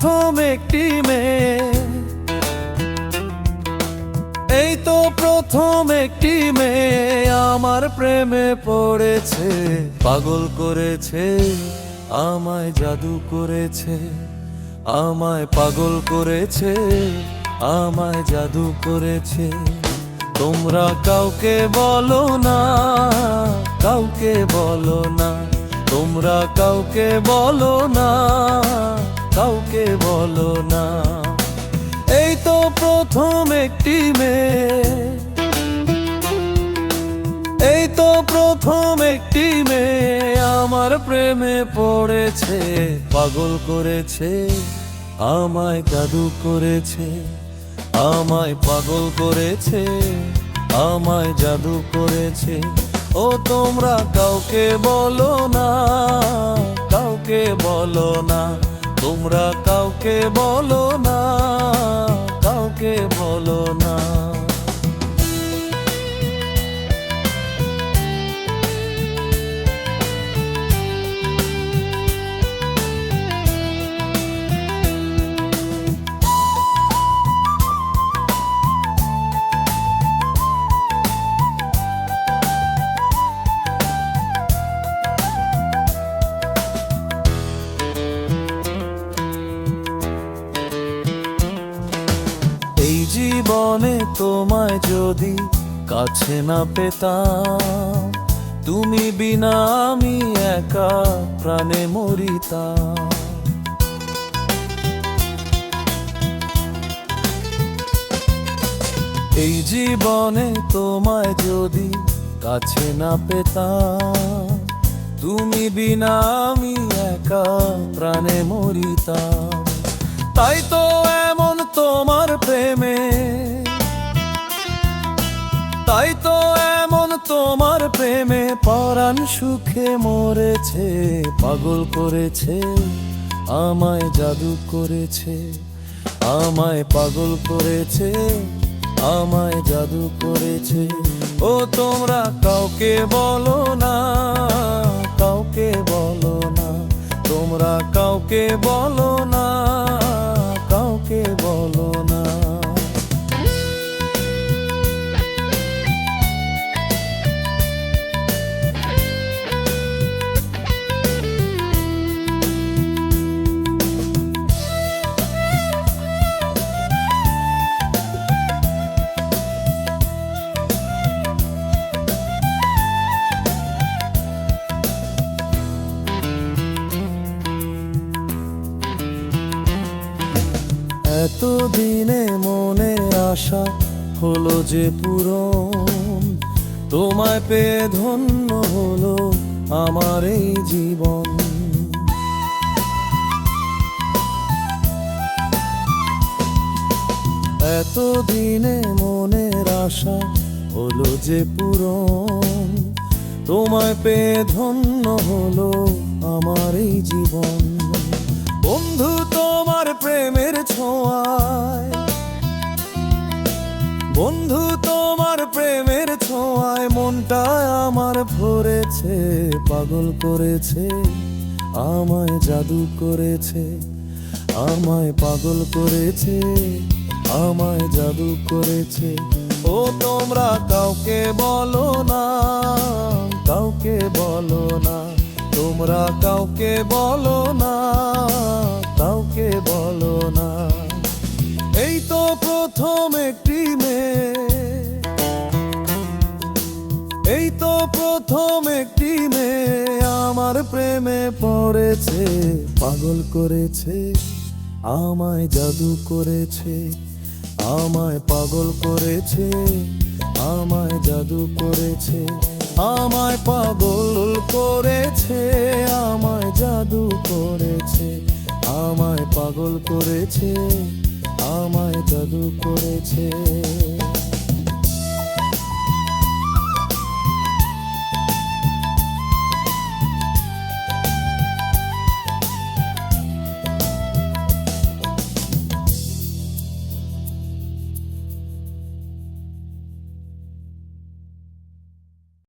প্রথম একটি মেয়ে, এই তো প্রথম একটি মেয়ে আমার প্রেমে পড়েছে। পাগল করেছে, আমায় জাদু করেছে, আমায় পাগল করেছে, আমায় জাদু করেছে। তোমরা কাউকে বলো না, কাউকে বলো না, তোমরা কাউকে বলো না, কাউকে বলো না। এই তো প্রথম একটি মেয়ে, এই তো প্রথম একটি মেয়ে আমার প্রেমে পড়েছে। পাগল করেছে, আমায় জাদু করেছে, আমায় পাগল করেছে, আমায় জাদু করেছে। ও তোমরা কাউকে বলো না, কাউকে বলো না, তোমরা কাউকে বলো না, কাউকে বলো না। জীবনে তোমায় যদি কাছে না পেতাম, তুমি বিনা আমি একা প্রাণে মরিতাম। এই জীবনে তোমায় যদি কাছে না পেতাম, তুমি বিনা আমি একা প্রাণে মরিতাম। তাই তো এমন তোমার প্রেমে, তাই তো এমন তোমার প্রেমে পরাণ সুখে মরেছে। পাগল করেছে, আমায় জাদু করেছে, আমায় পাগল করেছে, আমায় জাদু করেছে। ও তোমরা কাউকে বলো না, কাউকে বলো না, তোমরা কাউকে বলো না, কাউকে বলো না। এতদিনে মনে আশা হলো যে পূরণ, তোমায় পেয়ে ধন্য হলো আমার এই জীবন। এতদিনে মনের আশা হলো যে পূরণ, তোমায় পেয়ে ধন্য হলো আমার এই জীবন। বন্ধু তোমার প্রেমের ছোঁয়ায়, বন্ধু তোমার প্রেমের ছোঁয়ায় মনটা আমার ভরেছে। পাগল করেছে, আমায় জাদু করেছে, আমায় পাগল করেছে, আমায় জাদু করেছে। ও তোমরা কাউকে বলো না, কাউকে বলো না, তোমরা কাউকে বলো না, কাউকে বলো না। এই তো প্রথম একটি মেয়ে, এই তো প্রথম একটি মেয়ে আমার প্রেমে পড়েছে। পাগল করেছে, আমায় জাদু করেছে, আমায় পাগল করেছে, আমায় জাদু করেছে, আমায় পাগল করেছে, আমায় জাদু করেছে, আমায় পাগল করেছে, আমায় জাদু করেছে।